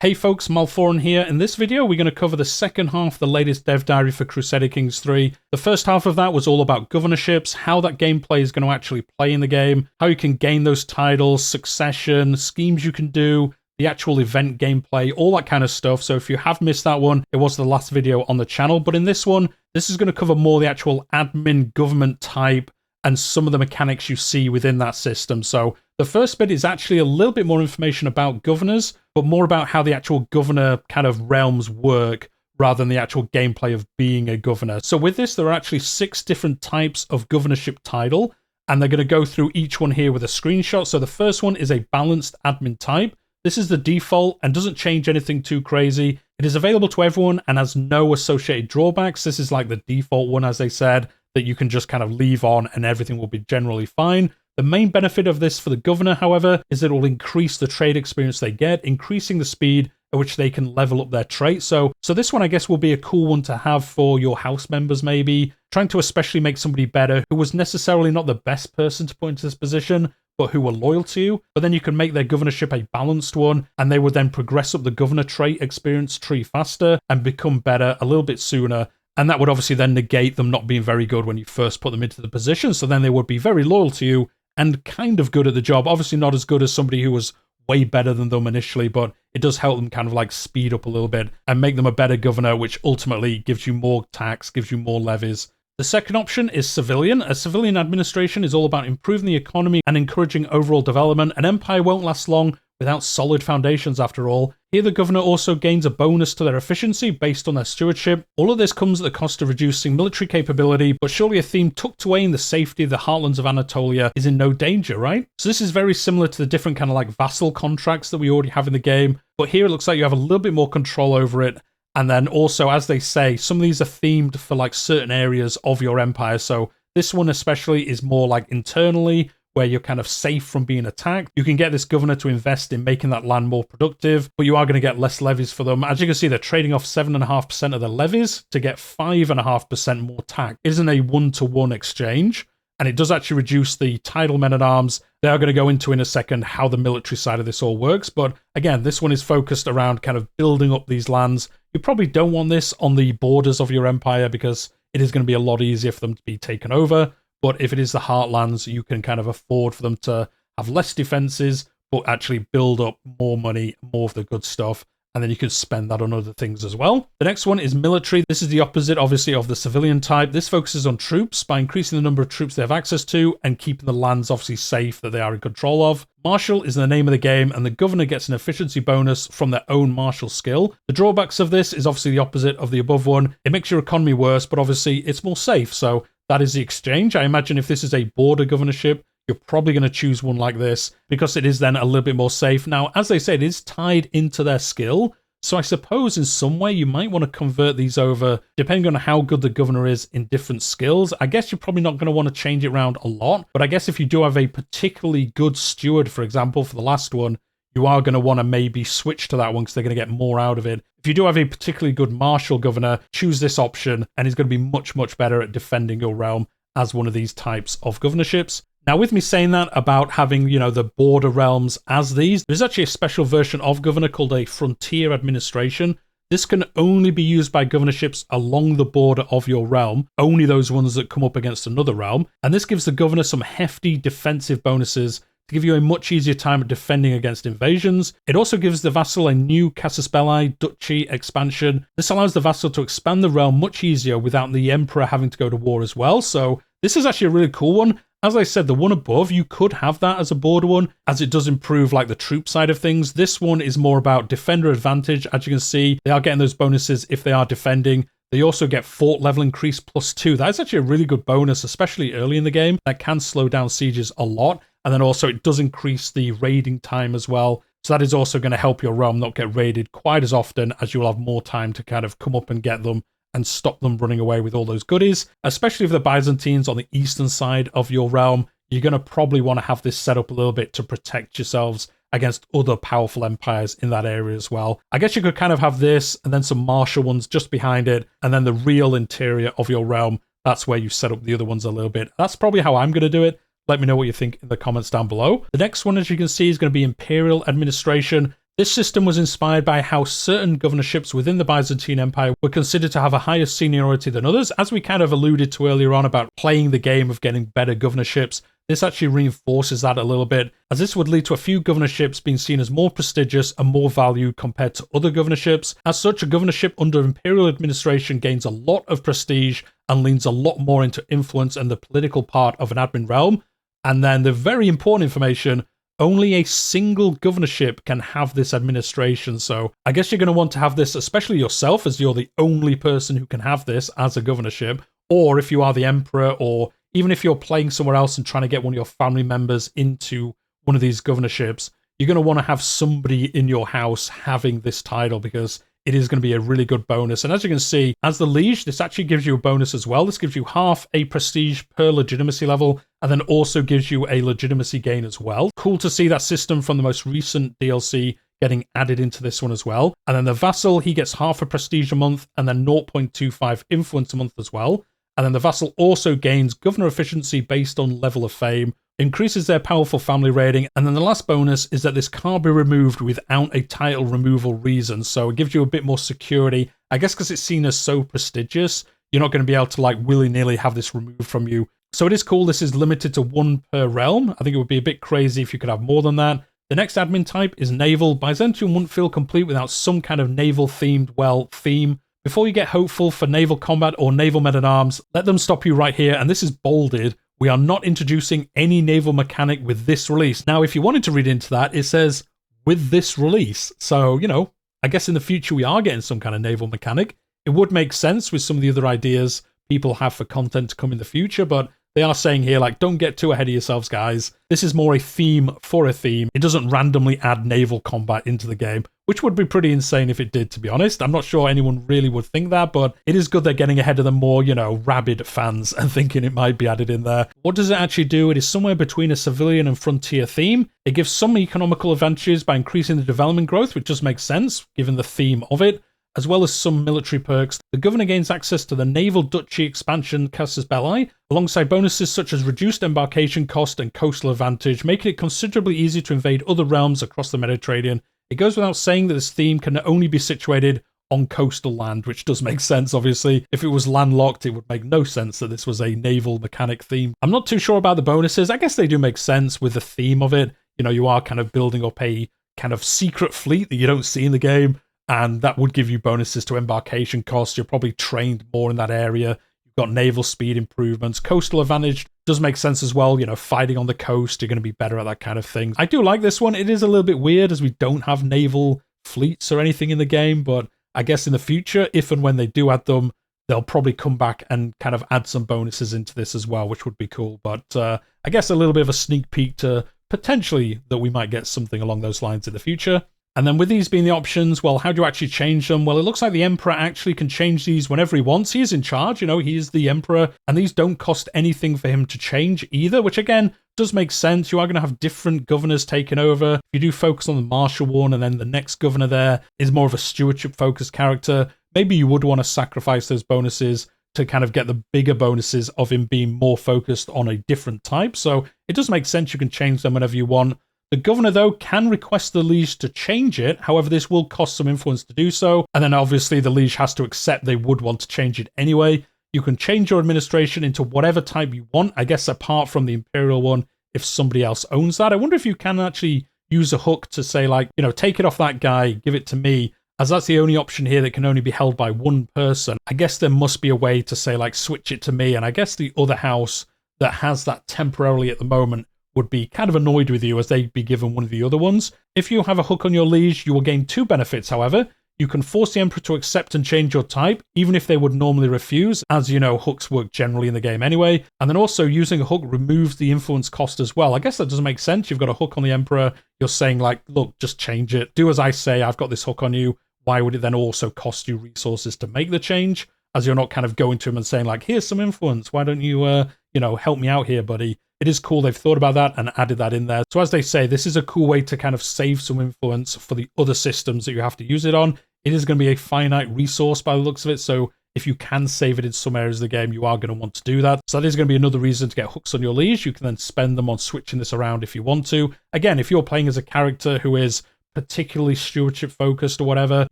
Hey folks, Malforian here. In this video, we're going to cover the second half of the latest dev diary for Crusader Kings 3. The first half of that was all about governorships, how that gameplay is going to actually play in the game, how you can gain those titles, succession, schemes you can do, the actual event gameplay, all that kind of stuff. So if you have missed that one, it was the last video on the channel. But in this one, this is going to cover more the actual admin government type and some of the mechanics you see within that system. So the first bit is actually a little bit more information about governors, but more about how the actual governor kind of realms work rather than the actual gameplay of being a governor. So with this, there are actually 6 different types of governorship title, and they're going to go through each one here with a screenshot. So the first one is a balanced admin type. This is the default and doesn't change anything too crazy. It is available to everyone and has no associated drawbacks. This is like the default one, as they said, that you can just kind of leave on and everything will be generally fine. The main benefit of this for the governor, however, is that it will increase the trade experience they get, increasing the speed at which they can level up their trait. So this one, I guess, will be a cool one to have for your house members, maybe, trying to especially make somebody better who was necessarily not the best person to put into this position, but who were loyal to you. But then you can make their governorship a balanced one, and they would then progress up the governor trait experience tree faster and become better a little bit sooner. And that would obviously then negate them not being very good when you first put them into the position. So then they would be very loyal to you and kind of good at the job. Obviously not as good as somebody who was way better than them initially, but it does help them kind of like speed up a little bit and make them a better governor, which ultimately gives you more tax, gives you more levies. The second option is civilian. A civilian administration is all about improving the economy and encouraging overall development. An empire won't last long without solid foundations, after all. Here the governor also gains a bonus to their efficiency based on their stewardship. All of this comes at the cost of reducing military capability, but surely a theme tucked away in the safety of the heartlands of Anatolia is in no danger, right? So this is very similar to the different kind of like vassal contracts that we already have in the game, but here it looks like you have a little bit more control over it. And then also, as they say, some of these are themed for like certain areas of your empire. So this one especially is more like internally, where you're kind of safe from being attacked. You can get this governor to invest in making that land more productive, but you are going to get less levies for them. As you can see, they're trading off 7.5% of their levies to get 5.5% more tax. It isn't a one-to-one exchange, and it does actually reduce the title men-at-arms. They are going to go into in a second how the military side of this all works, but again, this one is focused around kind of building up these lands. You probably don't want this on the borders of your empire because it is going to be a lot easier for them to be taken over. But if it is the heartlands, you can kind of afford for them to have less defenses, but actually build up more money, more of the good stuff. And then you can spend that on other things as well. The next one is military. This is the opposite, obviously, of the civilian type. This focuses on troops by increasing the number of troops they have access to and keeping the lands obviously safe that they are in control of. Martial is the name of the game, and the governor gets an efficiency bonus from their own martial skill. The drawbacks of this is obviously the opposite of the above one. It makes your economy worse, but obviously it's more safe. So that is the exchange. I imagine if this is a border governorship, you're probably going to choose one like this because it is then a little bit more safe. Now, as they say, it is tied into their skill. So I suppose in some way you might want to convert these over depending on how good the governor is in different skills. I guess you're probably not going to want to change it around a lot. But I guess if you do have a particularly good steward, for example, for the last one, you are going to want to maybe switch to that one because they're going to get more out of it. If you do have a particularly good martial governor, choose this option and he's going to be much, much better at defending your realm as one of these types of governorships. Now, with me saying that about having, the border realms as these, there's actually a special version of governor called a frontier administration. This can only be used by governorships along the border of your realm, only those ones that come up against another realm. And this gives the governor some hefty defensive bonuses to give you a much easier time at defending against invasions. It also gives the vassal a new casus belli duchy expansion. This allows the vassal to expand the realm much easier without the emperor having to go to war as well. So this is actually a really cool one. As I said, the one above, you could have that as a border one, as it does improve like the troop side of things. This one is more about defender advantage. As you can see, they are getting those bonuses if they are defending. They also get fort level increase +2. That is actually a really good bonus, especially early in the game. That can slow down sieges a lot. And then also it does increase the raiding time as well. So that is also going to help your realm not get raided quite as often, as you'll have more time to kind of come up and get them and stop them running away with all those goodies. Especially if the Byzantines on the eastern side of your realm, you're going to probably want to have this set up a little bit to protect yourselves against other powerful empires in that area as well. I guess you could kind of have this and then some martial ones just behind it, and then the real interior of your realm, that's where you set up the other ones a little bit. That's probably how I'm going to do it. Let me know what you think in the comments down below. The next one, as you can see, is going to be imperial administration. This system was inspired by how certain governorships within the Byzantine Empire were considered to have a higher seniority than others, as we kind of alluded to earlier on about playing the game of getting better governorships. This actually reinforces that a little bit, as this would lead to a few governorships being seen as more prestigious and more valued compared to other governorships. As such, a governorship under imperial administration gains a lot of prestige and leans a lot more into influence and the political part of an admin realm. And then the very important information, only a single governorship can have this administration. So I guess you're going to want to have this, especially yourself, as you're the only person who can have this as a governorship, or if you are the emperor, or even if you're playing somewhere else and trying to get one of your family members into one of these governorships, you're going to want to have somebody in your house having this title, because it is going to be a really good bonus. And as you can see, as the liege, this actually gives you a bonus as well. This gives you half a prestige per legitimacy level, and then also gives you a legitimacy gain as well. Cool to see that system from the most recent DLC getting added into this one as well. And then the vassal, he gets half a prestige a month, and then 0.25 influence a month as well. And then the vassal also gains governor efficiency based on level of fame, increases their powerful family rating, and then the last bonus is that this can't be removed without a title removal reason, so it gives you a bit more security. I guess because it's seen as so prestigious, you're not going to be able to like willy-nilly have this removed from you. So it is cool. This is limited to 1 per realm. I think it would be a bit crazy if you could have more than that. The next admin type is naval. Byzantium wouldn't feel complete without some kind of naval-themed, theme. Before you get hopeful for naval combat or naval men-at-arms, let them stop you right here, and this is bolded. We are not introducing any naval mechanic with this release. Now, if you wanted to read into that, it says, with this release. So, you know, I guess in the future we are getting some kind of naval mechanic. It would make sense with some of the other ideas people have for content to come in the future, but they are saying here, like, don't get too ahead of yourselves, guys. This is more a theme for a theme. It doesn't randomly add naval combat into the game, which would be pretty insane if it did, to be honest. I'm not sure anyone really would think that, but it is good they're getting ahead of the more, you know, rabid fans and thinking it might be added in there. What does it actually do? It is somewhere between a civilian and frontier theme. It gives some economical advantages by increasing the development growth, which does make sense, given the theme of it, as well as some military perks. The governor gains access to the Naval Duchy expansion Casus Belli, alongside bonuses such as reduced embarkation cost and coastal advantage, making it considerably easier to invade other realms across the Mediterranean. It goes without saying that this theme can only be situated on coastal land, which does make sense, obviously. If it was landlocked, it would make no sense that this was a naval mechanic theme. I'm not too sure about the bonuses. I guess they do make sense with the theme of it. You know, you are kind of building up a kind of secret fleet that you don't see in the game, and that would give you bonuses to embarkation costs. You're probably trained more in that area. You've got naval speed improvements. Coastal advantage does make sense as well. You know, fighting on the coast, you're going to be better at that kind of thing. I do like this one. It is a little bit weird as we don't have naval fleets or anything in the game, but I guess in the future, if and when they do add them, they'll probably come back and kind of add some bonuses into this as well, which would be cool. But I guess a little bit of a sneak peek to potentially that we might get something along those lines in the future. And then with these being the options, well, how do you actually change them? Well, it looks like the Emperor actually can change these whenever he wants. He is in charge, you know, he is the Emperor, and these don't cost anything for him to change either, which again, does make sense. You are going to have different governors taking over. If you do focus on the martial one, and then the next governor there is more of a stewardship-focused character, maybe you would want to sacrifice those bonuses to kind of get the bigger bonuses of him being more focused on a different type. So it does make sense you can change them whenever you want. The governor, though, can request the liege to change it. However, this will cost some influence to do so. And then obviously the liege has to accept they would want to change it anyway. You can change your administration into whatever type you want, I guess apart from the imperial one, if somebody else owns that. I wonder if you can actually use a hook to say, like, you know, take it off that guy, give it to me, as that's the only option here that can only be held by one person. I guess there must be a way to say, like, switch it to me. And I guess the other house that has that temporarily at the moment would be kind of annoyed with you as they'd be given one of the other ones. If you have a hook on your liege, you will gain 2 benefits, however. You can force the Emperor to accept and change your type, even if they would normally refuse, as you know, hooks work generally in the game anyway. And then also, using a hook removes the influence cost as well. I guess that doesn't make sense. You've got a hook on the Emperor. You're saying, like, look, just change it. Do as I say. I've got this hook on you. Why would it then also cost you resources to make the change? As you're not kind of going to him and saying, like, here's some influence. Why don't you, you know, help me out here, buddy? It is cool they've thought about that and added that in there. So as they say, this is a cool way to kind of save some influence for the other systems that you have to use it on. It is going to be a finite resource by the looks of it, so if you can save it in some areas of the game, you are going to want to do that. So that is going to be another reason to get hooks on your liege. You can then spend them on switching this around if you want to. Again, if you're playing as a character who is particularly stewardship focused or whatever,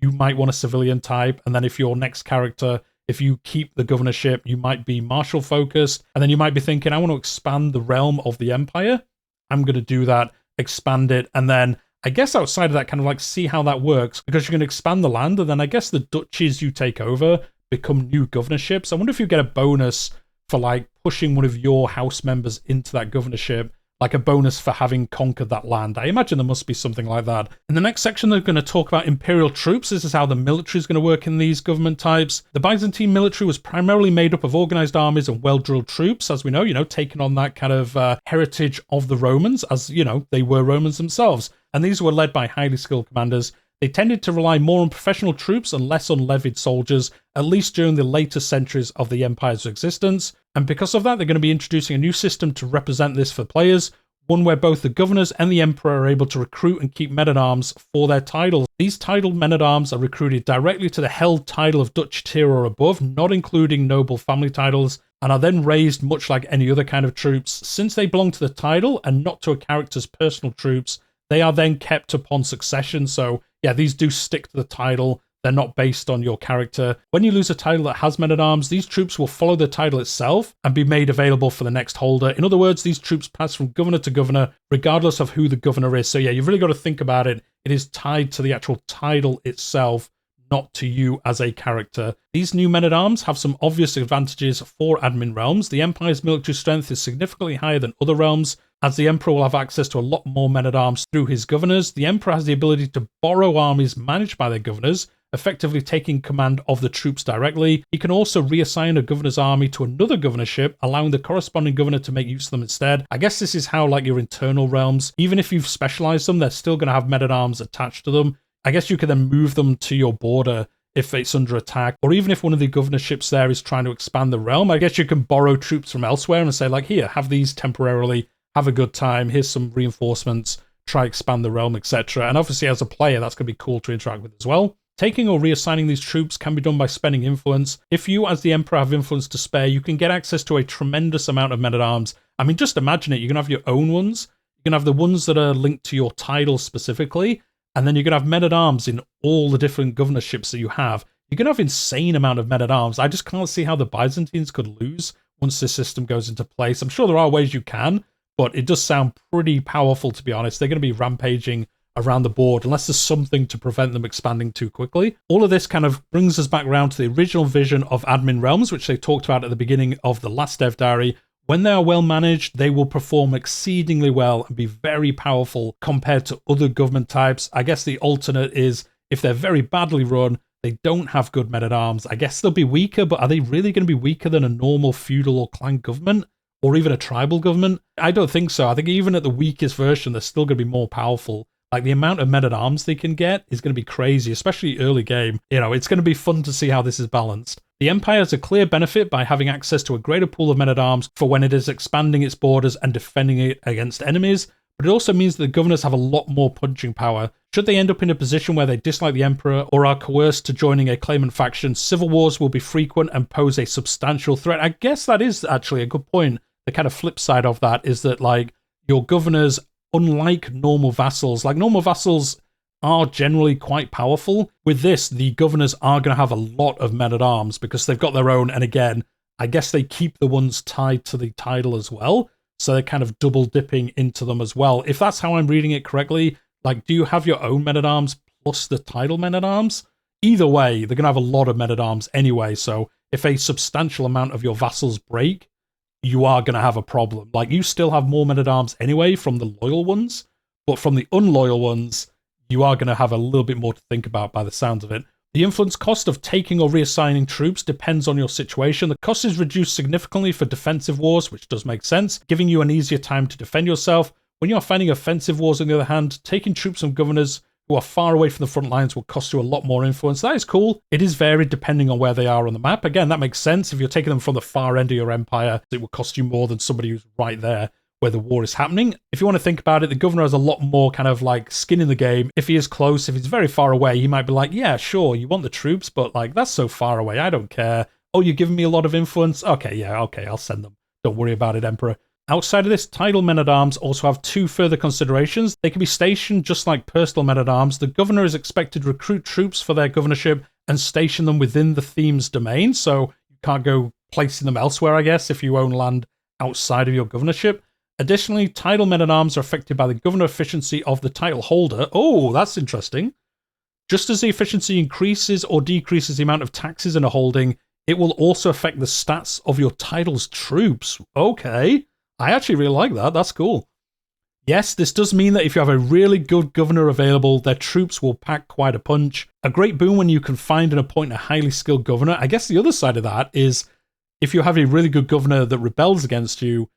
you might want a civilian type. And then if your next character, if you keep the governorship, you might be martial focused. And then you might be thinking, I want to expand the realm of the empire. I'm going to do that, expand it. And then I guess outside of that, kind of like see how that works, because you can expand the land. And then I guess the duchies you take over become new governorships. I wonder if you get a bonus for like pushing one of your house members into that governorship, like a bonus for having conquered that land. I imagine there must be something like that. In the next section, they're going to talk about imperial troops. This is how the military is going to work in these government types. The Byzantine military was primarily made up of organized armies and well-drilled troops, as we know, taking on that kind of heritage of the Romans, as, they were Romans themselves. And these were led by highly skilled commanders. They tended to rely more on professional troops and less on levied soldiers, at least during the later centuries of the empire's existence. And because of that, they're going to be introducing a new system to represent this for players, one where both the governors and the emperor are able to recruit and keep men-at-arms for their titles. These titled men-at-arms are recruited directly to the held title of Dutch tier or above, not including noble family titles, and are then raised much like any other kind of troops. Since they belong to the title and not to a character's personal troops, they are then kept upon succession. So yeah, these do stick to the title. They're not based on your character. When you lose a title that has men-at-arms, these troops will follow the title itself and be made available for the next holder. In other words, these troops pass from governor to governor, regardless of who the governor is. So yeah, you've really got to think about it. It is tied to the actual title itself, not to you as a character. These new men-at-arms have some obvious advantages for admin realms. The Empire's military strength is significantly higher than other realms, as the Emperor will have access to a lot more men-at-arms through his governors. The Emperor has the ability to borrow armies managed by their governors, effectively taking command of the troops directly. He can also reassign a governor's army to another governorship, allowing the corresponding governor to make use of them instead. I guess this is how like your internal realms, even if you've specialized them, they're still going to have men-at-arms attached to them. I guess you can then move them to your border if it's under attack, or even if one of the governorships there is trying to expand the realm, I guess you can borrow troops from elsewhere and say like, here, have these temporarily, have a good time, here's some reinforcements, try expand the realm, etc. And obviously as a player, that's going to be cool to interact with as well. Taking or reassigning these troops can be done by spending influence. If you, as the Emperor, have influence to spare, you can get access to a tremendous amount of men-at-arms. I mean, just imagine it. You can have your own ones. You can have the ones that are linked to your title specifically, and then you can have men-at-arms in all the different governorships that you have. You can have insane amount of men-at-arms. I just can't see how the Byzantines could lose once this system goes into place. I'm sure there are ways you can, but it does sound pretty powerful, to be honest. They're going to be rampaging around the board unless there's something to prevent them expanding too quickly. All of this kind of brings us back around to the original vision of admin realms, which they talked about at the beginning of the last dev diary. When they are well managed, they will perform exceedingly well and be very powerful compared to other government types. I guess the alternate is if they're very badly run, they don't have good men-at-arms. I guess they'll be weaker, but are they really going to be weaker than a normal feudal or clan government? Or even a tribal government? I don't think so. I think even at the weakest version, they're still going to be more powerful. Like, the amount of men-at-arms they can get is going to be crazy, especially early game. It's going to be fun to see how this is balanced. The Empire has a clear benefit by having access to a greater pool of men-at-arms for when it is expanding its borders and defending it against enemies, but it also means that the governors have a lot more punching power. Should they end up in a position where they dislike the Emperor or are coerced to joining a claimant faction, civil wars will be frequent and pose a substantial threat. I guess that is actually a good point. The kind of flip side of that is that, like, your governors, unlike normal vassals are generally quite powerful. With this, the governors are going to have a lot of men-at-arms because they've got their own, and again, I guess they keep the ones tied to the title as well, so they're kind of double dipping into them as well. If that's how I'm reading it correctly, like, do you have your own men-at-arms plus the title men-at-arms? Either way, they're going to have a lot of men-at-arms anyway, so if a substantial amount of your vassals break, you are going to have a problem. Like, you still have more men-at-arms anyway from the loyal ones, but from the unloyal ones, you are going to have a little bit more to think about by the sounds of it. The influence cost of taking or reassigning troops depends on your situation. The cost is reduced significantly for defensive wars, which does make sense, giving you an easier time to defend yourself. When you're fighting offensive wars, on the other hand, taking troops from governors who are far away from the front lines will cost you a lot more influence. That is cool. It is varied depending on where they are on the map. Again, that makes sense. If you're taking them from the far end of your empire, it will cost you more than somebody who's right there where the war is happening. If you want to think about it, the governor has a lot more kind of like skin in the game. If he is close, if he's very far away, he might be like, yeah, sure, you want the troops, but like, that's so far away, I don't care. Oh, you're giving me a lot of influence? Okay, yeah, okay, I'll send them. Don't worry about it, Emperor. Outside of this, title men-at-arms also have two further considerations. They can be stationed just like personal men-at-arms. The governor is expected to recruit troops for their governorship and station them within the theme's domain, so you can't go placing them elsewhere, I guess, if you own land outside of your governorship. Additionally, title men-at-arms are affected by the governor efficiency of the title holder. Oh, that's interesting. Just as the efficiency increases or decreases the amount of taxes in a holding, it will also affect the stats of your title's troops. Okay. I actually really like that. That's cool. Yes, this does mean that if you have a really good governor available, their troops will pack quite a punch. A great boon when you can find and appoint a highly skilled governor. I guess the other side of that is if you have a really good governor that rebels against you,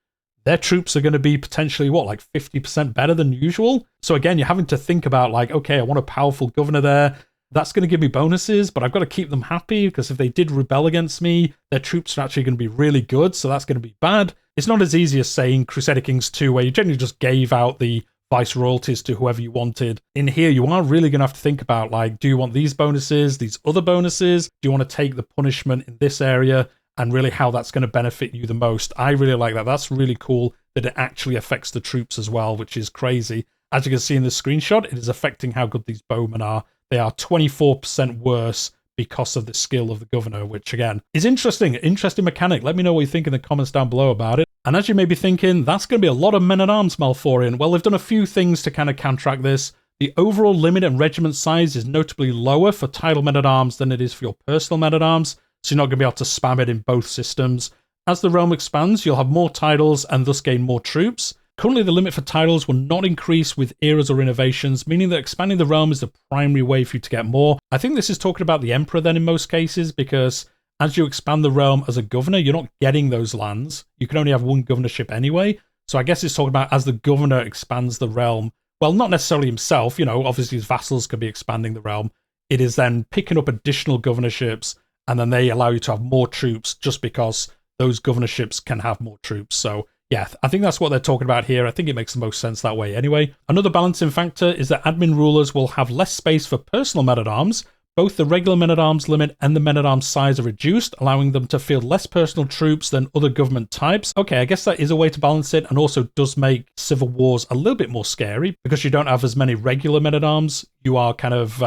their troops are going to be potentially, like 50% better than usual? So again, you're having to think about like, okay, I want a powerful governor there. That's going to give me bonuses, but I've got to keep them happy because if they did rebel against me, their troops are actually going to be really good, so that's going to be bad. It's not as easy as saying Crusader Kings 2, where you generally just gave out the vice royalties to whoever you wanted. In here, you are really going to have to think about, like, do you want these bonuses, these other bonuses? Do you want to take the punishment in this area? And really how that's going to benefit you the most. I really like that. That's really cool that it actually affects the troops as well, which is crazy. As you can see in this screenshot, it is affecting how good these bowmen are. They are 24% worse because of the skill of the governor, which again is interesting. Interesting mechanic. Let me know what you think in the comments down below about it. And as you may be thinking, that's going to be a lot of men-at-arms, Malforian. Well, they've done a few things to kind of counteract this. The overall limit and regiment size is notably lower for title men-at-arms than it is for your personal men-at-arms, so you're not going to be able to spam it in both systems. As the realm expands, you'll have more titles and thus gain more troops. Currently, the limit for titles will not increase with eras or innovations, meaning that expanding the realm is the primary way for you to get more. I think this is talking about the Emperor then in most cases, because as you expand the realm as a governor, you're not getting those lands. You can only have one governorship anyway. So I guess it's talking about as the governor expands the realm. Well, not necessarily himself, obviously his vassals could be expanding the realm. It is then picking up additional governorships, and then they allow you to have more troops just because those governorships can have more troops. So yeah, I think that's what they're talking about here. I think it makes the most sense that way anyway. Another balancing factor is that admin rulers will have less space for personal men-at-arms. Both the regular men-at-arms limit and the men-at-arms size are reduced, allowing them to field less personal troops than other government types. Okay, I guess that is a way to balance it, and also does make civil wars a little bit more scary, because you don't have as many regular men-at-arms. You are kind of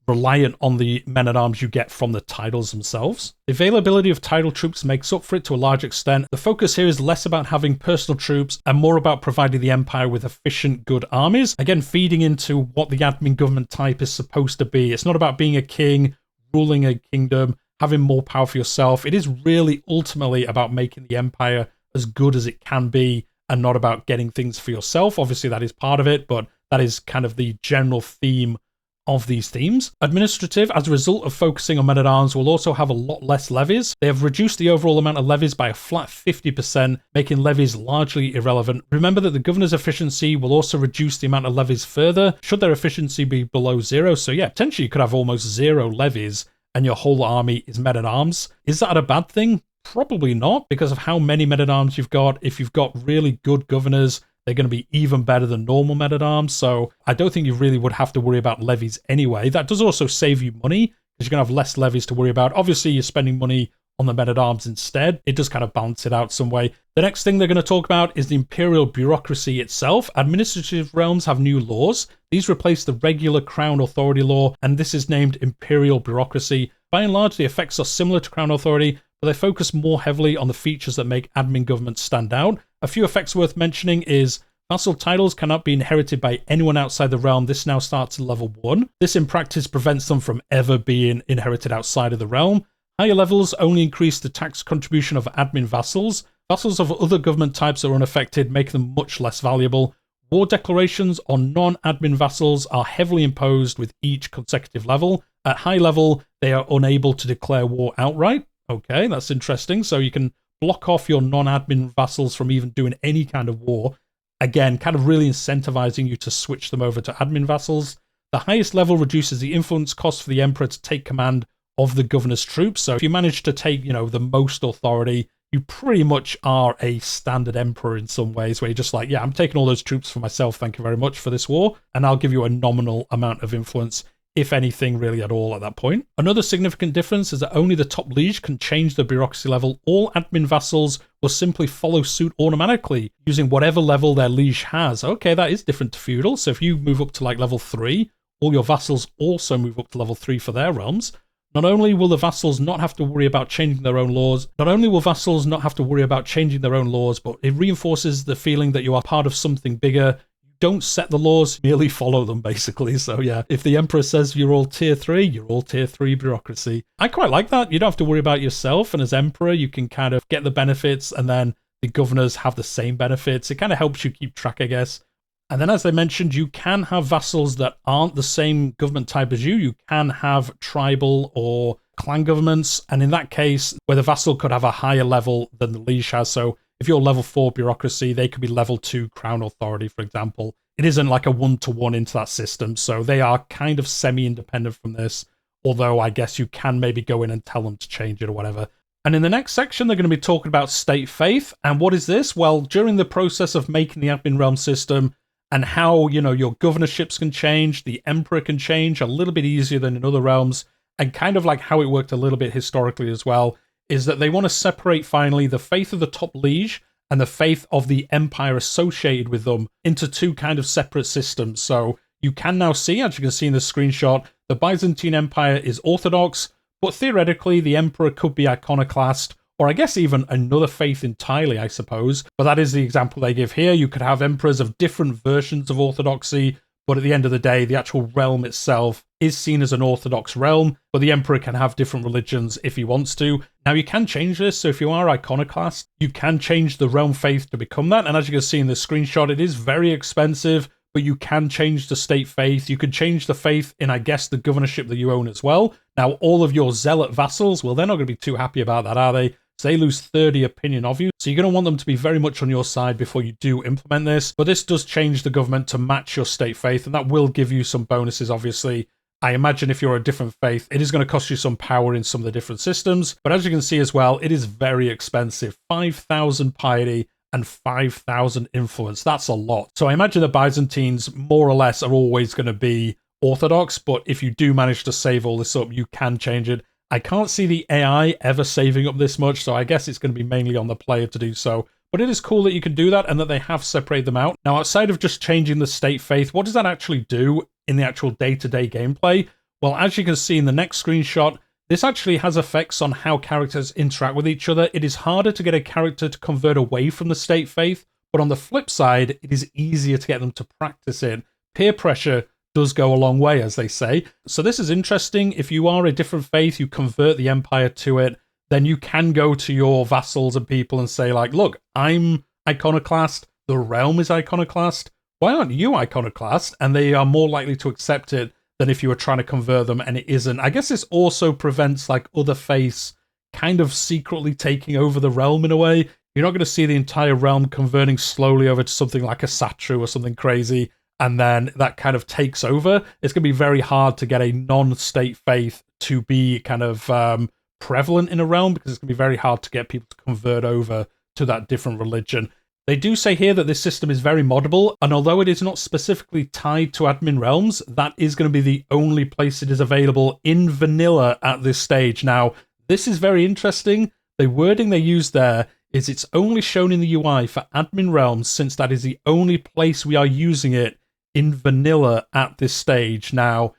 reliant on the men-at-arms you get from the titles themselves. The availability of title troops makes up for it to a large extent. The focus here is less about having personal troops and more about providing the Empire with efficient, good armies. Again, feeding into what the admin government type is supposed to be. It's not about being a king, ruling a kingdom, having more power for yourself. It is really ultimately about making the Empire as good as it can be and not about getting things for yourself. Obviously, that is part of it, but that is kind of the general theme of these themes. Administrative, as a result of focusing on men-at-arms, will also have a lot less levies. They have reduced the overall amount of levies by a flat 50%, making levies largely irrelevant. Remember that the governor's efficiency will also reduce the amount of levies further, should their efficiency be below 0. So yeah, potentially you could have almost 0 levies and your whole army is men-at-arms. Is that a bad thing? Probably not, because of how many men-at-arms you've got. If you've got really good governors, they're going to be even better than normal men-at-arms, so I don't think you really would have to worry about levies anyway. That does also save you money, because you're going to have less levies to worry about. Obviously, you're spending money on the men-at-arms instead. It does kind of balance it out some way. The next thing they're going to talk about is the imperial bureaucracy itself. Administrative realms have new laws. These replace the regular crown authority law, and this is named imperial bureaucracy. By and large, the effects are similar to crown authority, but they focus more heavily on the features that make admin governments stand out. A few effects worth mentioning is vassal titles cannot be inherited by anyone outside the realm. This now starts at level 1. This in practice prevents them from ever being inherited outside of the realm. Higher levels only increase the tax contribution of admin vassals. Vassals of other government types are unaffected, making them much less valuable. War declarations on non-admin vassals are heavily imposed with each consecutive level. At high level, they are unable to declare war outright. Okay, that's interesting. So you can block off your non-admin vassals from even doing any kind of war. Again, kind of really incentivizing you to switch them over to admin vassals. The highest level reduces the influence cost for the emperor to take command of the governor's troops. So if you manage to take, the most authority, you pretty much are a standard emperor in some ways, where you're just like, yeah, I'm taking all those troops for myself, thank you very much for this war, and I'll give you a nominal amount of influence if anything really at all at that point. Another significant difference is that only the top liege can change the bureaucracy level. All admin vassals will simply follow suit automatically using whatever level their liege has. Okay, that is different to feudal. So if you move up to like level 3, all your vassals also move up to level 3 for their realms. Not only will the vassals not have to worry about changing their own laws, but it reinforces the feeling that you are part of something bigger. Don't set the laws, merely follow them, basically. So yeah, if the emperor says you're all tier 3, you're all tier 3 bureaucracy. I quite like that. You don't have to worry about yourself, and as emperor, you can kind of get the benefits, and then the governors have the same benefits. It kind of helps you keep track, I guess. And then, as I mentioned, you can have vassals that aren't the same government type as you. You can have tribal or clan governments, and in that case, where the vassal could have a higher level than the liege has. So if you're level 4 bureaucracy, they could be level 2 crown authority, for example. It isn't like a one-to-one into that system, so they are kind of semi-independent from this, although I guess you can maybe go in and tell them to change it or whatever. And in the next section, they're going to be talking about state faith. And what is this? Well, during the process of making the admin realm system, and how, you know, your governorships can change, the emperor can change a little bit easier than in other realms, and kind of like how it worked a little bit historically as well, is that they want to separate finally the faith of the top liege and the faith of the empire associated with them into two kind of separate systems. So you can now see, as you can see in the screenshot, the Byzantine Empire is Orthodox, but theoretically the emperor could be iconoclast, or I guess even another faith entirely, I suppose. But that is the example they give here. You could have emperors of different versions of orthodoxy, but at the end of the day, the actual realm itself is seen as an orthodox realm, but the emperor can have different religions if he wants to. Now, you can change this, so if you are iconoclast, you can change the realm faith to become that, and as you can see in the screenshot, it is very expensive, but you can change the state faith. You can change the faith in, I guess, the governorship that you own as well. Now, all of your zealot vassals, well, they're not going to be too happy about that, are they? So they lose 30 opinion of you. So you're going to want them to be very much on your side before you do implement this. But this does change the government to match your state faith, and that will give you some bonuses, obviously. I imagine if you're a different faith, it is going to cost you some power in some of the different systems. But as you can see as well, it is very expensive. 5,000 piety and 5,000 influence. That's a lot. So I imagine the Byzantines, more or less, are always going to be Orthodox. But if you do manage to save all this up, you can change it. I can't see the AI ever saving up this much, so I guess it's going to be mainly on the player to do so. But it is cool that you can do that and that they have separated them out. Now, outside of just changing the state faith, what does that actually do in the actual day-to-day gameplay? Well, as you can see in the next screenshot, this actually has effects on how characters interact with each other. It is harder to get a character to convert away from the state faith, but on the flip side, it is easier to get them to practice it. Peer pressure does go a long way, as they say. So this is interesting. If you are a different faith, you convert the empire to it, then you can go to your vassals and people and say, like, look, I'm iconoclast, the realm is iconoclast, why aren't you iconoclast? And they are more likely to accept it than if you were trying to convert them and it isn't. I guess this also prevents like other faiths kind of secretly taking over the realm in a way. You're not going to see the entire realm converting slowly over to something like a Satru or something crazy, and then that kind of takes over. It's going to be very hard to get a non-state faith to be kind of prevalent in a realm, because it's going to be very hard to get people to convert over to that different religion. They do say here that this system is very moddable, and although it is not specifically tied to admin realms, that is going to be the only place it is available in vanilla at this stage. Now, this is very interesting. The wording they use there is it's only shown in the UI for admin realms, since that is the only place we are using it in vanilla at this stage. Now,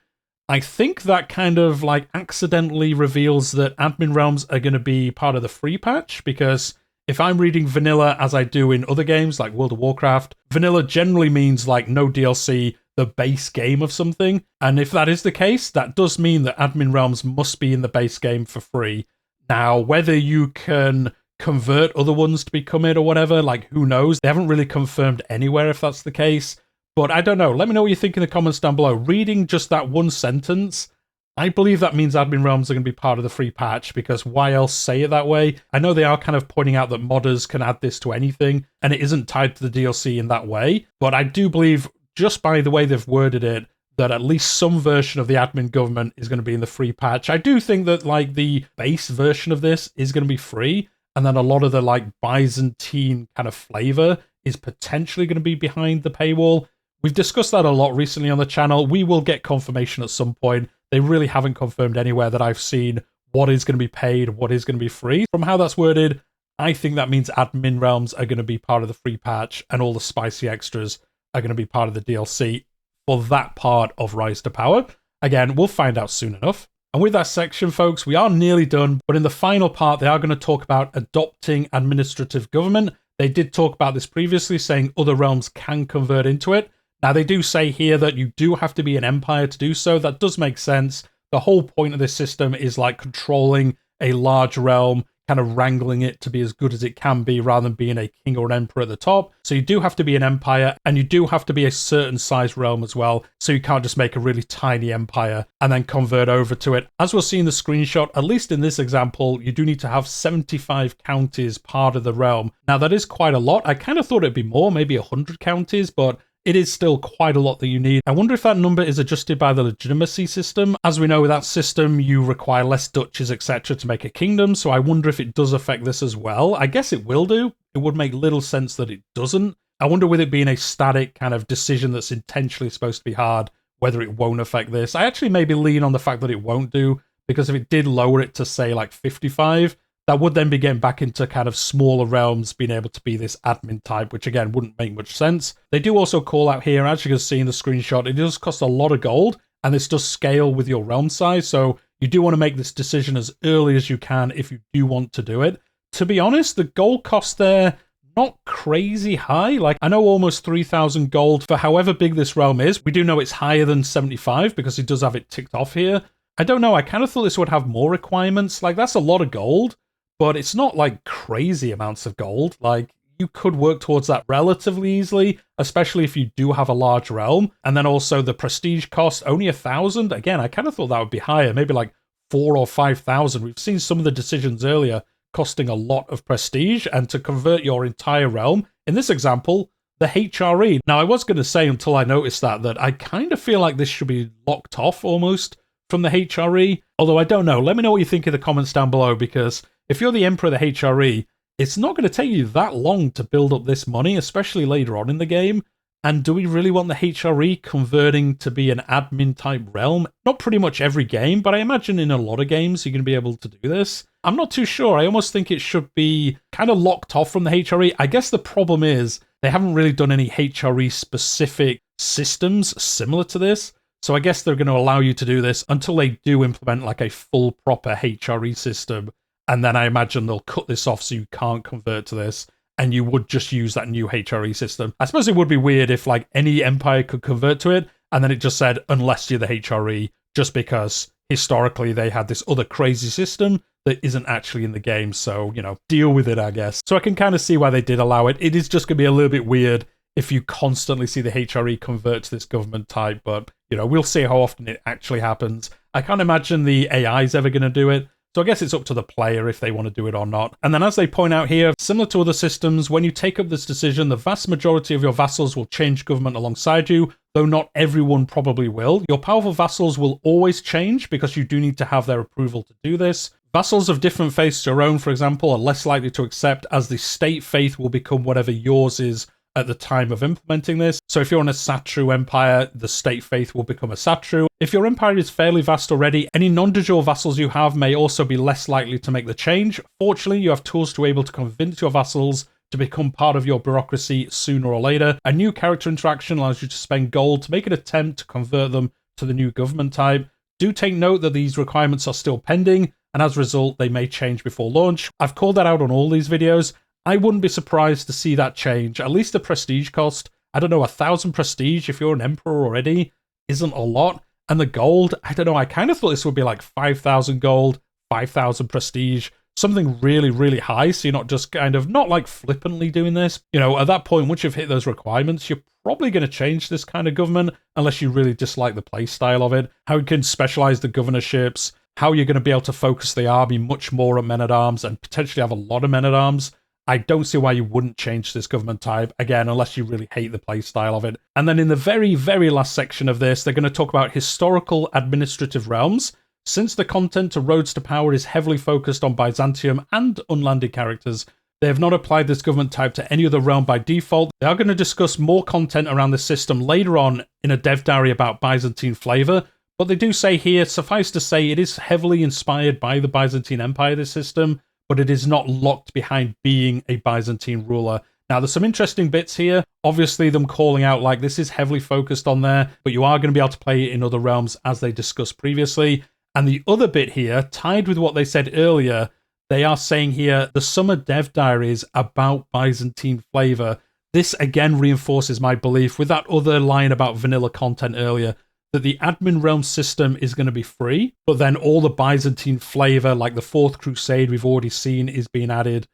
I think that kind of like accidentally reveals that admin realms are going to be part of the free patch, because if I'm reading vanilla as I do in other games like World of Warcraft, vanilla generally means like no DLC, the base game of something. And if that is the case, that does mean that admin realms must be in the base game for free. Now, whether you can convert other ones to become it or whatever, like who knows? They haven't really confirmed anywhere if that's the case. But I don't know. Let me know what you think in the comments down below. Reading just that one sentence, I believe that means admin realms are going to be part of the free patch, because why else say it that way? I know they are kind of pointing out that modders can add this to anything, and it isn't tied to the DLC in that way. But I do believe, just by the way they've worded it, that at least some version of the admin government is going to be in the free patch. I do think that like the base version of this is going to be free, and then a lot of the like Byzantine kind of flavor is potentially going to be behind the paywall, We've discussed that a lot recently on the channel. We will get confirmation at some point. They really haven't confirmed anywhere that I've seen what is going to be paid, what is going to be free. From how that's worded, I think that means admin realms are going to be part of the free patch and all the spicy extras are going to be part of the DLC for that part of Rise to Power. Again, we'll find out soon enough. And with that section, folks, we are nearly done. But in the final part, they are going to talk about adopting administrative government. They did talk about this previously, saying other realms can convert into it. Now, they do say here that you do have to be an empire to do so. That does make sense. The whole point of this system is like controlling a large realm, kind of wrangling it to be as good as it can be rather than being a king or an emperor at the top. So you do have to be an empire, and you do have to be a certain size realm as well. So you can't just make a really tiny empire and then convert over to it. As we'll see in the screenshot, at least in this example, you do need to have 75 counties part of the realm. Now that is quite a lot. I kind of thought it'd be more, maybe 100 counties, but it is still quite a lot that you need. I wonder if that number is adjusted by the legitimacy system. As we know, with that system, you require less duchies, etc. to make a kingdom, so I wonder if it does affect this as well. I guess it will do. It would make little sense that it doesn't. I wonder, with it being a static kind of decision that's intentionally supposed to be hard, whether it won't affect this. I actually maybe lean on the fact that it won't do, because if it did lower it to, say, like 55, that would then be getting back into kind of smaller realms being able to be this admin type, which again wouldn't make much sense. They do also call out here, as you can see in the screenshot, it does cost a lot of gold, and this does scale with your realm size, so you do want to make this decision as early as you can if you do want to do it. To be honest, the gold cost there, not crazy high. Like, I know almost 3,000 gold for however big this realm is. We do know it's higher than 75 because it does have it ticked off here. I don't know, I kind of thought this would have more requirements. Like, that's a lot of gold. But it's not like crazy amounts of gold. Like, you could work towards that relatively easily, especially if you do have a large realm. And then also the prestige cost, only 1,000. Again, I kind of thought that would be higher, maybe like 4,000 or 5,000. We've seen some of the decisions earlier costing a lot of prestige, and to convert your entire realm, in this example, the HRE. Now, I was going to say until I noticed that I kind of feel like this should be locked off almost from the HRE. Although I don't know. Let me know what you think in the comments down below, because if you're the Emperor of the HRE, it's not going to take you that long to build up this money, especially later on in the game. And do we really want the HRE converting to be an admin type realm? Not pretty much every game, but I imagine in a lot of games you're going to be able to do this. I'm not too sure. I almost think it should be kind of locked off from the HRE. I guess the problem is they haven't really done any HRE specific systems similar to this. So I guess they're going to allow you to do this until they do implement like a full proper HRE system. And then I imagine they'll cut this off so you can't convert to this, and you would just use that new HRE system. I suppose it would be weird if like any empire could convert to it, and then it just said, unless you're the HRE, just because historically they had this other crazy system that isn't actually in the game. So, you know, deal with it, I guess. So I can kind of see why they did allow it. It is just going to be a little bit weird if you constantly see the HRE convert to this government type, but, you know, we'll see how often it actually happens. I can't imagine the AI is ever going to do it. So I guess it's up to the player if they want to do it or not. And then as they point out here, similar to other systems, when you take up this decision, the vast majority of your vassals will change government alongside you, though not everyone probably will. Your powerful vassals will always change because you do need to have their approval to do this. Vassals of different faiths to your own, for example, are less likely to accept, as the state faith will become whatever yours is at the time of implementing this. So if you're in a Satru empire, the state faith will become a Satru. If your empire is fairly vast already, any non-de jure vassals you have may also be less likely to make the change. Fortunately, you have tools to be able to convince your vassals to become part of your bureaucracy sooner or later. A new character interaction allows you to spend gold to make an attempt to convert them to the new government type. Do take note that these requirements are still pending, and as a result, they may change before launch. I've called that out on all these videos. I wouldn't be surprised to see that change. At least the prestige cost, I don't know, 1,000 prestige if you're an emperor already isn't a lot. And the gold, I don't know, I kind of thought this would be like 5,000 gold, 5,000 prestige, something really, really high. So you're not just kind of, not like flippantly doing this. You know, at that point, once you've hit those requirements, you're probably going to change this kind of government unless you really dislike the play style of it. How you can specialize the governorships, how you're going to be able to focus the army much more on men-at-arms and potentially have a lot of men-at-arms. I don't see why you wouldn't change this government type, again, unless you really hate the playstyle of it. And then in the very, very last section of this, they're going to talk about historical administrative realms. Since the content to Roads to Power is heavily focused on Byzantium and unlanded characters, They have not applied this government type to any other realm by default. They are going to discuss more content around this system later on in a dev diary about Byzantine flavor, but they do say here, suffice to say, it is heavily inspired by the Byzantine Empire, this system, but it is not locked behind being a Byzantine ruler. Now, there's some interesting bits here. Obviously, them calling out like this is heavily focused on there, but you are going to be able to play it in other realms as they discussed previously. And the other bit here, tied with what they said earlier, they are saying here the summer dev diaries about Byzantine flavor. This again reinforces my belief with that other line about vanilla content earlier, that the admin realm system is going to be free, but then all the Byzantine flavor, like the Fourth Crusade we've already seen is being added,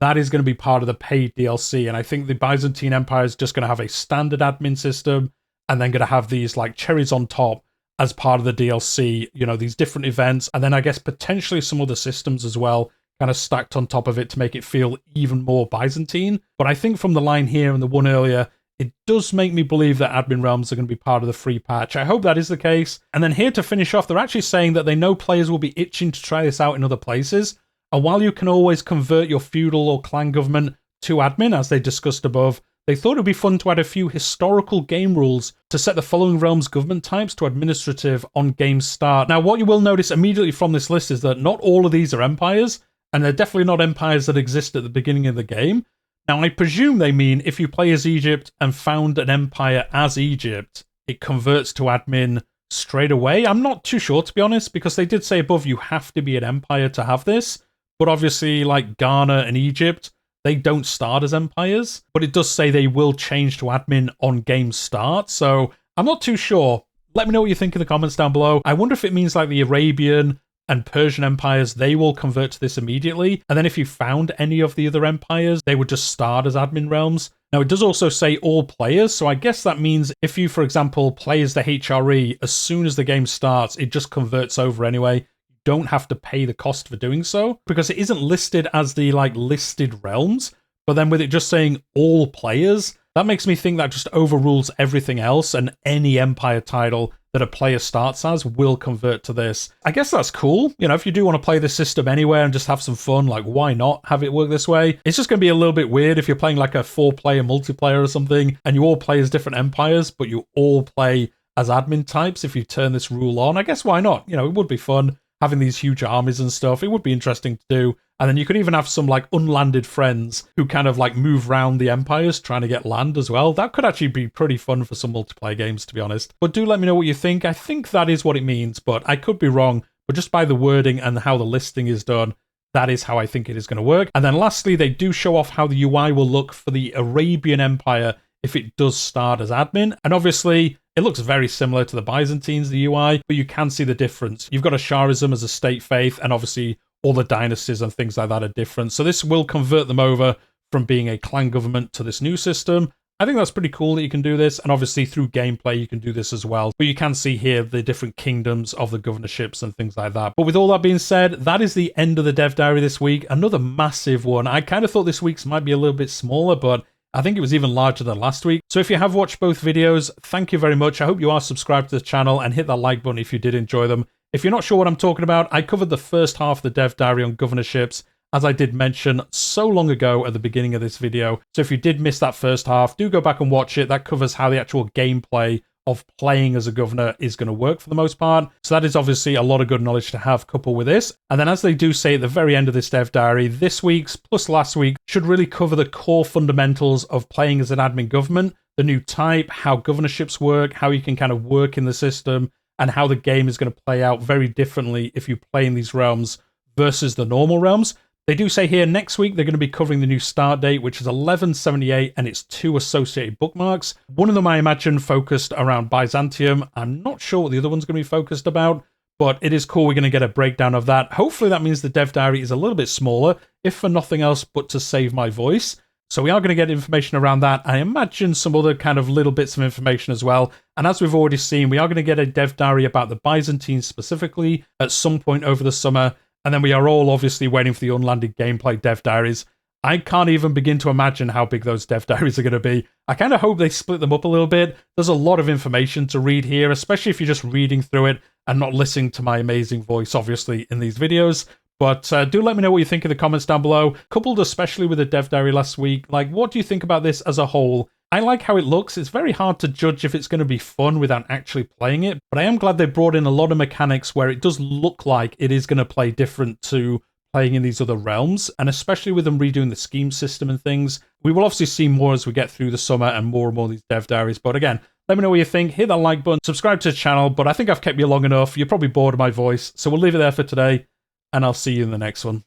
that is going to be part of the paid DLC. And I think the Byzantine Empire is just going to have a standard admin system and then going to have these like cherries on top as part of the DLC, you know, these different events, and then I guess potentially some other systems as well, kind of stacked on top of it to make it feel even more Byzantine. But I think from the line here and the one earlier, it does make me believe that admin realms are going to be part of the free patch. I hope that is the case. And then here to finish off, they're actually saying that they know players will be itching to try this out in other places. And while you can always convert your feudal or clan government to admin, as they discussed above, they thought it would be fun to add a few historical game rules to set the following realms' government types to administrative on game start. Now, what you will notice immediately from this list is that not all of these are empires, and they're definitely not empires that exist at the beginning of the game. Now, I presume they mean if you play as Egypt and found an empire as Egypt, it converts to admin straight away. I'm not too sure, to be honest, because they did say above you have to be an empire to have this. But obviously, like Ghana and Egypt, they don't start as empires. But it does say they will change to admin on game start. So I'm not too sure. Let me know what you think in the comments down below. I wonder if it means like the Arabian and Persian empires, they will convert to this immediately. And then if you found any of the other empires, they would just start as admin realms. Now, it does also say all players, so I guess that means if you, for example, play as the HRE, as soon as the game starts, it just converts over anyway. You don't have to pay the cost for doing so, because it isn't listed as the, like, listed realms. But then with it just saying all players, that makes me think that just overrules everything else, and any empire title that a player starts as will convert to this. I guess that's cool. You know, if you do want to play the system anywhere and just have some fun, like, why not have it work this way? It's just going to be a little bit weird if you're playing like a 4-player multiplayer or something, and you all play as different empires, but you all play as admin types if you turn this rule on. I guess why not? You know, it would be fun having these huge armies and stuff. It would be interesting to do. And then you could even have some like unlanded friends who kind of like move around the empires trying to get land as well. That could actually be pretty fun for some multiplayer games, to be honest. But do let me know what you think. I think that is what it means, but I could be wrong. But just by the wording and how the listing is done, that is how I think it is going to work. And then lastly, they do show off how the UI will look for the Arabian Empire if it does start as admin. And obviously, it looks very similar to the Byzantines, the UI, but you can see the difference. You've got a Sharism as a state faith, and obviously all the dynasties and things like that are different. So this will convert them over from being a clan government to this new system. I think that's pretty cool that you can do this, and obviously through gameplay you can do this as well. But you can see here the different kingdoms of the governorships and things like that. But with all that being said, that is the end of the dev diary this week. Another massive one. I kind of thought this week's might be a little bit smaller, but I think it was even larger than last week. So if you have watched both videos, thank you very much. I hope you are subscribed to the channel and hit that like button if you did enjoy them. If you're not sure what I'm talking about, I covered the first half of the dev diary on governorships, as I did mention so long ago at the beginning of this video. So if you did miss that first half, do go back and watch it. That covers how the actual gameplay of playing as a governor is going to work for the most part. So that is obviously a lot of good knowledge to have coupled with this. And then as they do say at the very end of this dev diary, this week's plus last week should really cover the core fundamentals of playing as an admin government, the new type, how governorships work, how you can kind of work in the system, and how the game is going to play out very differently if you play in these realms versus the normal realms. They do say here next week they're going to be covering the new start date, which is 1178, and it's 2 associated bookmarks. One of them, I imagine, focused around Byzantium. I'm not sure what the other one's going to be focused about, but it is cool. We're going to get a breakdown of that. Hopefully that means the dev diary is a little bit smaller, if for nothing else but to save my voice. So we are going to get information around that. I imagine some other kind of little bits of information as well. And as we've already seen, we are going to get a dev diary about the Byzantines specifically at some point over the summer. And then we are all obviously waiting for the unlanded gameplay dev diaries. I can't even begin to imagine how big those dev diaries are going to be. I kind of hope they split them up a little bit. There's a lot of information to read here, especially if you're just reading through it and not listening to my amazing voice, obviously, in these videos. But do let me know what you think in the comments down below, coupled especially with the dev diary last week. Like, what do you think about this as a whole? I like how it looks. It's very hard to judge if it's going to be fun without actually playing it, but I am glad they brought in a lot of mechanics where it does look like it is going to play different to playing in these other realms, and especially with them redoing the scheme system and things. We will obviously see more as we get through the summer and more of these dev diaries, but again, let me know what you think, hit that like button, subscribe to the channel, but I think I've kept you long enough. You're probably bored of my voice, so we'll leave it there for today, and I'll see you in the next one.